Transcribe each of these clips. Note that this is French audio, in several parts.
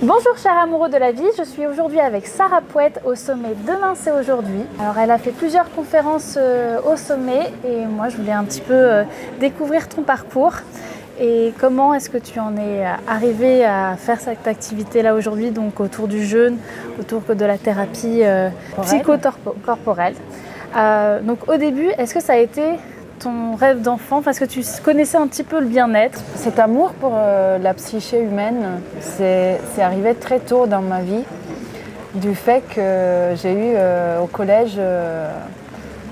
Bonjour chers amoureux de la vie, je suis aujourd'hui avec Sarah Pouette au sommet Demain c'est aujourd'hui. Alors elle a fait plusieurs conférences au sommet et moi je voulais un petit peu découvrir ton parcours et comment est-ce que tu en es arrivé à faire cette activité-là aujourd'hui, donc autour du jeûne, autour de la thérapie psychocorporelle. Donc au début, est-ce que ça a été ton rêve d'enfant, parce que tu connaissais un petit peu le bien-être? Cet amour pour la psyché humaine, c'est arrivé très tôt dans ma vie, du fait que j'ai eu au collège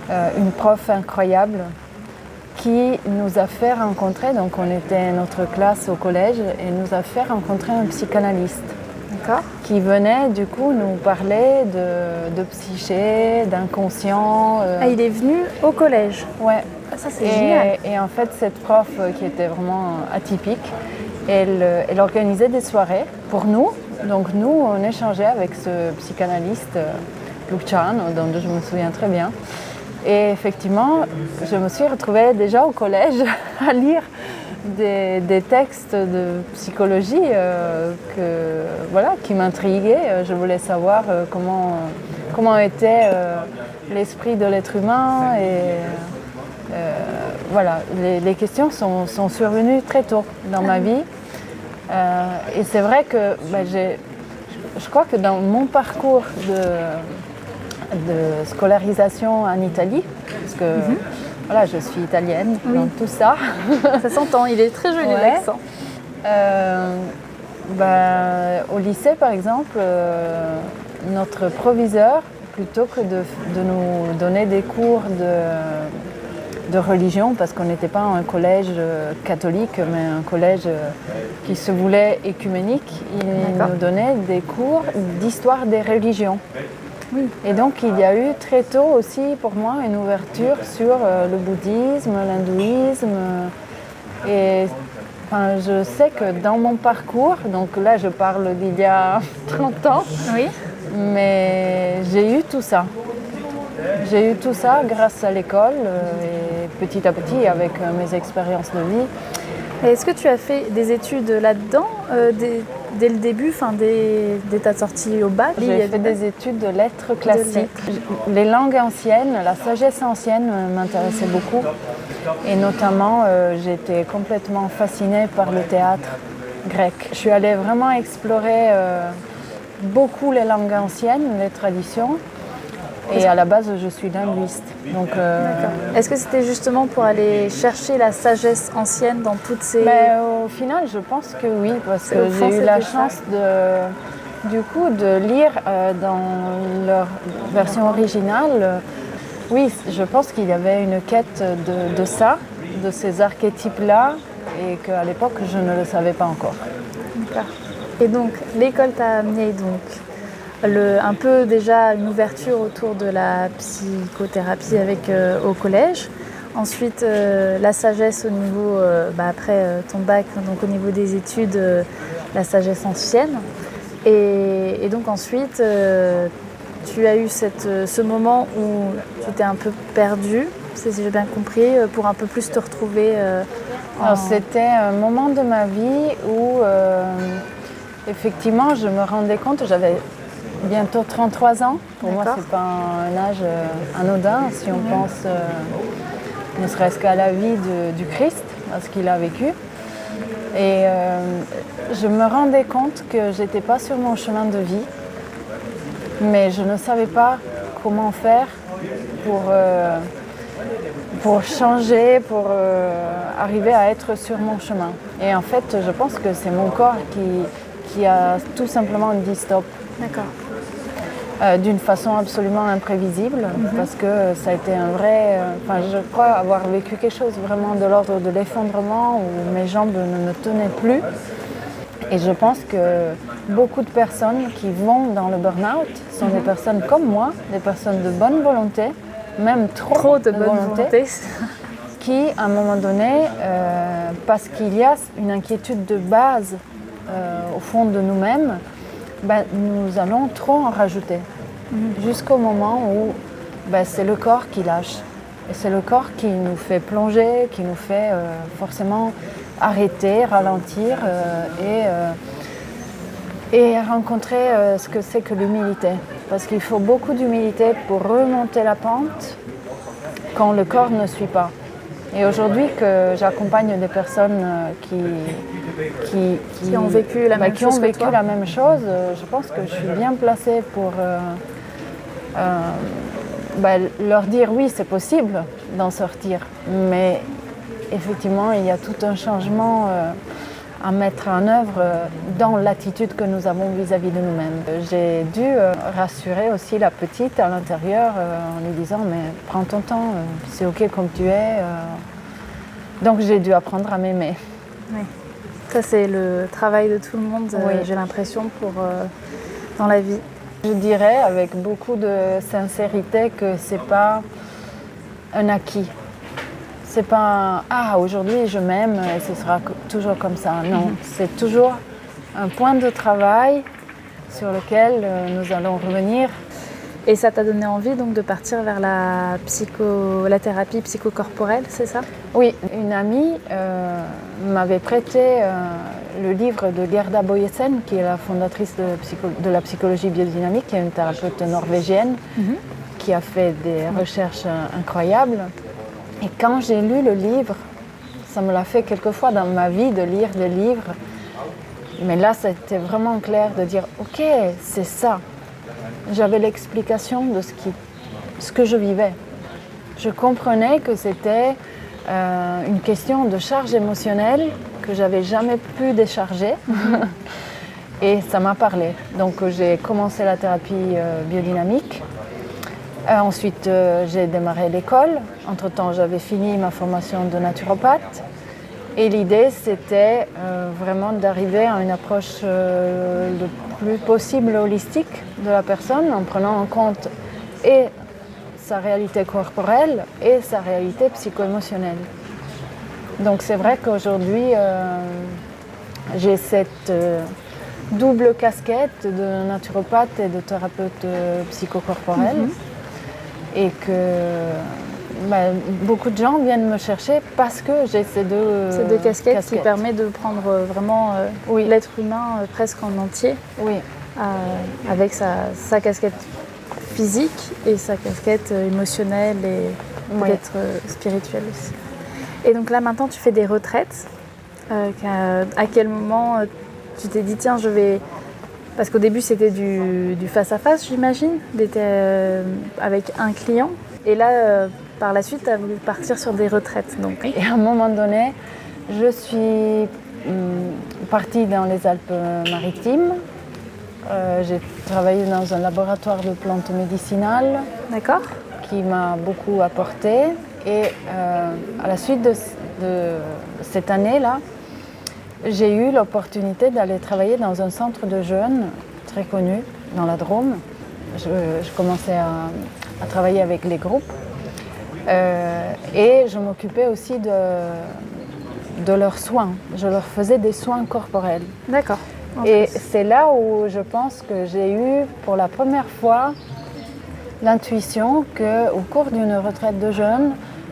une prof incroyable qui nous a fait rencontrer, donc on était notre classe au collège, et nous a fait rencontrer un psychanalyste. D'accord. Qui venait du coup nous parler de psyché, d'inconscient. Il est venu au collège? Ouais. Ça c'est génial. Et en fait cette prof qui était vraiment atypique, elle organisait des soirées pour nous. Donc nous on échangeait avec ce psychanalyste Luciano, dont je me souviens très bien. Et effectivement je me suis retrouvée déjà au collège à lire des textes de psychologie qui m'intriguaient. Je voulais savoir comment était l'esprit de l'être humain. Et voilà, les questions sont survenues très tôt dans ma vie. Et c'est vrai que je crois que dans mon parcours de scolarisation en Italie, parce que voilà, je suis italienne, donc tout ça. Ça s'entend, il est très joli l'accent. Au lycée, par exemple, notre proviseur, plutôt que de nous donner des cours de religion, parce qu'on n'était pas un collège catholique, mais un collège qui se voulait écuménique, il nous donnait des cours d'histoire des religions. Oui. Et donc il y a eu très tôt aussi pour moi une ouverture sur le bouddhisme, l'hindouisme. Et je sais que dans mon parcours, donc là je parle d'il y a 30 ans, oui. Mais j'ai eu tout ça. J'ai eu tout ça grâce à l'école et petit à petit avec mes expériences de vie. Et est-ce que tu as fait des études là-dedans dès le début, dès ta sortie au bac? J'ai fait des études de lettres classiques. Les langues anciennes, la sagesse ancienne m'intéressait beaucoup. Et notamment, j'étais complètement fascinée par le théâtre grec. Je suis allée vraiment explorer beaucoup les langues anciennes, les traditions. Et à la base, je suis linguiste. Donc, est-ce que c'était justement pour aller chercher la sagesse ancienne dans toutes ces... Au final, je pense que oui, parce que j'ai eu la chance de lire dans leur version originale. Oui, je pense qu'il y avait une quête de ça, de ces archétypes-là, et qu'à l'époque, je ne le savais pas encore. D'accord. Et donc, l'école t'a amené un peu déjà une ouverture autour de la psychothérapie au collège. Ensuite, la sagesse au niveau, après ton bac, donc au niveau des études, la sagesse ancienne. Et donc ensuite, tu as eu ce moment où tu t'es un peu perdue, si j'ai bien compris, pour un peu plus te retrouver. C'était un moment de ma vie où, effectivement, je me rendais compte, j'avais bientôt 33 ans. Pour moi, ce n'est pas un âge anodin si on pense ne serait-ce qu'à la vie du Christ, à ce qu'il a vécu. Et je me rendais compte que je n'étais pas sur mon chemin de vie, mais je ne savais pas comment faire pour changer, pour arriver à être sur mon chemin. Et en fait, je pense que c'est mon corps qui a tout simplement dit stop. D'accord. D'une façon absolument imprévisible, parce que ça a été un vrai... je crois avoir vécu quelque chose vraiment de l'ordre de l'effondrement, où mes jambes ne me tenaient plus. Et je pense que beaucoup de personnes qui vont dans le burn-out sont des personnes comme moi, des personnes de bonne volonté, même trop de bonne volonté, qui, à un moment donné, parce qu'il y a une inquiétude de base au fond de nous-mêmes, nous allons trop en rajouter. Jusqu'au moment où c'est le corps qui lâche. Et c'est le corps qui nous fait plonger, qui nous fait forcément arrêter, ralentir. et rencontrer ce que c'est que l'humilité. Parce qu'il faut beaucoup d'humilité pour remonter la pente quand le corps ne suit pas. Et aujourd'hui que j'accompagne des personnes qui ont vécu la même chose que toi. La même chose, je pense que je suis bien placée pour leur dire oui, c'est possible d'en sortir. Mais effectivement, il y a tout un changement à mettre en œuvre dans l'attitude que nous avons vis-à-vis de nous-mêmes. J'ai dû rassurer aussi la petite à l'intérieur en lui disant « mais prends ton temps, c'est ok comme tu es ». Donc j'ai dû apprendre à m'aimer. Oui. Ça c'est le travail de tout le monde, oui. J'ai l'impression, dans la vie. Je dirais avec beaucoup de sincérité que c'est pas un acquis. C'est pas un « aujourd'hui je m'aime et ce sera toujours comme ça ». Non, c'est toujours un point de travail sur lequel nous allons revenir. Et ça t'a donné envie donc de partir vers la thérapie psychocorporelle, c'est ça? Oui, une amie m'avait prêté le livre de Gerda Bojesen, qui est la fondatrice de la psychologie biodynamique, qui est une thérapeute norvégienne, qui a fait des recherches incroyables. Et quand j'ai lu le livre, ça me l'a fait quelquefois dans ma vie de lire des livres, mais là c'était vraiment clair de dire « ok, c'est ça ». J'avais l'explication de ce que je vivais. Je comprenais que c'était une question de charge émotionnelle que j'avais jamais pu décharger et ça m'a parlé. Donc j'ai commencé la thérapie biodynamique. Ensuite j'ai démarré l'école. Entre-temps j'avais fini ma formation de naturopathe. Et l'idée, c'était vraiment d'arriver à une approche le plus possible holistique de la personne, en prenant en compte et sa réalité corporelle et sa réalité psycho-émotionnelle. Donc c'est vrai qu'aujourd'hui, j'ai cette double casquette de naturopathe et de thérapeute psychocorporelle. Et que beaucoup de gens viennent me chercher parce que j'ai ces deux casquettes qui permettent de prendre vraiment l'être humain presque en entier, avec sa casquette physique et sa casquette émotionnelle et peut-être spirituelle aussi. Et donc là maintenant tu fais des retraites. À quel moment tu t'es dit tiens je vais... Parce qu'au début c'était du face-à-face j'imagine, avec un client. Et là par la suite tu as voulu partir sur des retraites. Donc. Et à un moment donné je suis partie dans les Alpes-Maritimes. J'ai travaillé dans un laboratoire de plantes médicinales. D'accord. Qui m'a beaucoup apporté. Et à la suite de cette année-là, j'ai eu l'opportunité d'aller travailler dans un centre de jeunes très connu dans la Drôme. Je commençais à travailler avec les groupes et je m'occupais aussi de leurs soins. Je leur faisais des soins corporels. D'accord. Et c'est là où je pense que j'ai eu pour la première fois l'intuition qu'au cours d'une retraite de jeunes,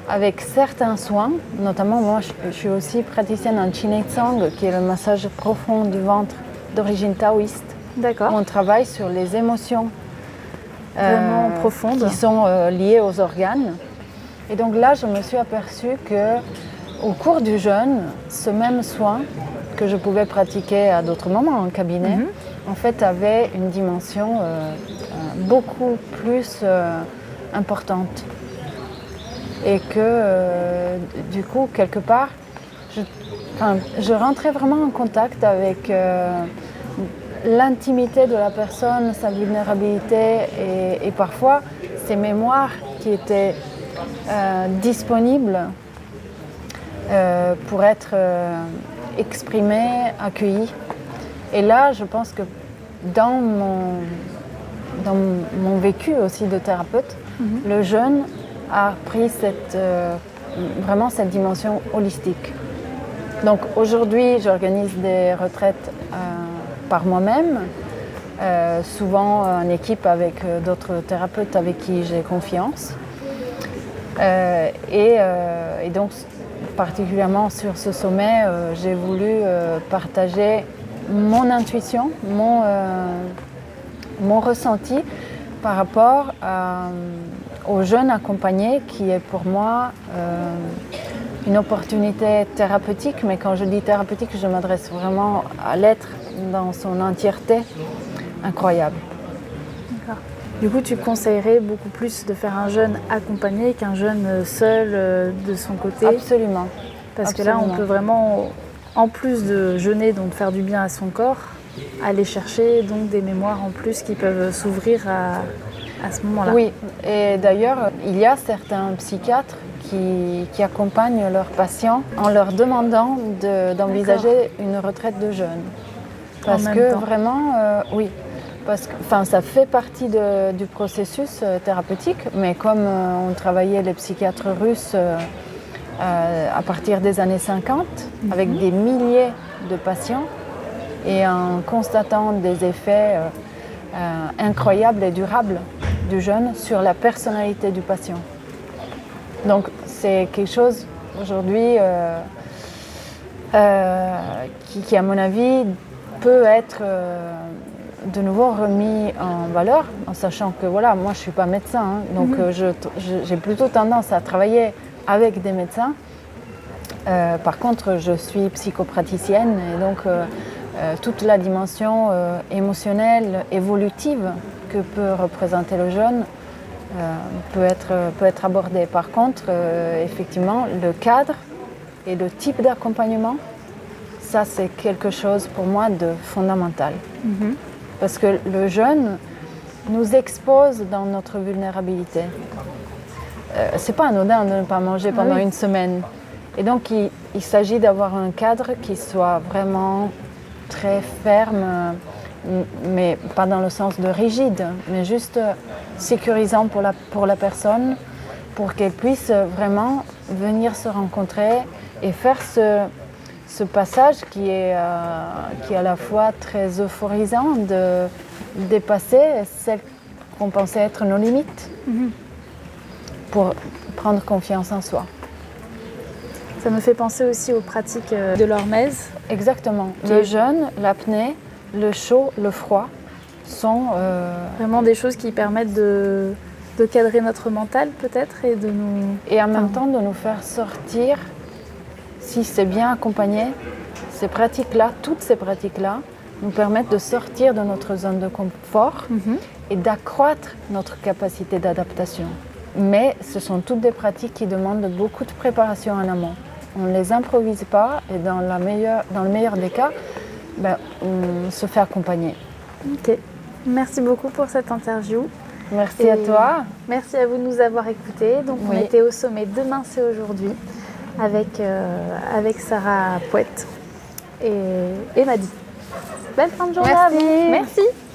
avec certains soins, notamment moi je suis aussi praticienne en Chinetsang, qui est le massage profond du ventre d'origine taoïste. D'accord. On travaille sur les émotions vraiment profondes qui sont liées aux organes. Et donc là, je me suis aperçue qu'au cours du jeûne, ce même soin que je pouvais pratiquer à d'autres moments en cabinet, en fait avait une dimension beaucoup plus importante. Et que du coup, quelque part, je rentrais vraiment en contact avec l'intimité de la personne, sa vulnérabilité et parfois ses mémoires qui étaient disponibles pour être exprimées, accueillies. Et là, je pense que dans mon vécu aussi de thérapeute, le jeûne a pris vraiment cette dimension holistique. Donc aujourd'hui, j'organise des retraites par moi-même, souvent en équipe avec d'autres thérapeutes avec qui j'ai confiance. Et donc, particulièrement sur ce sommet, j'ai voulu partager mon intuition, mon ressenti par rapport aux jeunes accompagnés qui est pour moi une opportunité thérapeutique. Mais quand je dis thérapeutique, je m'adresse vraiment à l'être dans son entièreté incroyable. D'accord. Du coup, tu conseillerais beaucoup plus de faire un jeûne accompagné qu'un jeûne seul de son côté? Absolument. Parce Absolument. que là, on peut vraiment, en plus de jeûner, donc faire du bien à son corps, aller chercher donc des mémoires en plus qui peuvent s'ouvrir à ce moment-là. Oui, et d'ailleurs, il y a certains psychiatres qui accompagnent leurs patients en leur demandant d'envisager une retraite de jeûne. Parce que vraiment, oui, parce que ça fait partie du processus thérapeutique, mais comme on travaillait les psychiatres russes à partir des années 50, avec des milliers de patients, et en constatant des effets incroyables et durables du jeûne sur la personnalité du patient. Donc c'est quelque chose aujourd'hui qui, à mon avis, peut être de nouveau remis en valeur, en sachant que voilà, moi je ne suis pas médecin, donc j'ai plutôt tendance à travailler avec des médecins. Par contre, je suis psychopraticienne et donc toute la dimension émotionnelle, évolutive que peut représenter le jeûne peut être abordée. Par contre, effectivement, le cadre et le type d'accompagnement, ça c'est quelque chose pour moi de fondamental. Parce que le jeûne nous expose dans notre vulnérabilité. C'est pas anodin de ne pas manger pendant une semaine. Et donc il s'agit d'avoir un cadre qui soit vraiment très ferme, mais pas dans le sens de rigide, mais juste sécurisant pour la personne, pour qu'elle puisse vraiment venir se rencontrer et faire ce passage qui est à la fois très euphorisant de dépasser celles qu'on pensait être nos limites pour prendre confiance en soi. Ça me fait penser aussi aux pratiques de l'hormèse. Exactement. Le jeûne, l'apnée, le chaud, le froid sont vraiment des choses qui permettent de cadrer notre mental peut-être et de nous... Et en même temps de nous faire sortir, si c'est bien accompagné, ces pratiques-là, toutes ces pratiques-là, nous permettent de sortir de notre zone de confort et d'accroître notre capacité d'adaptation. Mais ce sont toutes des pratiques qui demandent beaucoup de préparation en amont. On ne les improvise pas et dans le meilleur des cas, on se fait accompagner. Ok. Merci beaucoup pour cette interview. Merci à toi. Merci à vous de nous avoir écoutés. Donc on était au sommet Demain c'est aujourd'hui avec Sarah Pouette et Madi. Belle fin de journée à vous. Merci.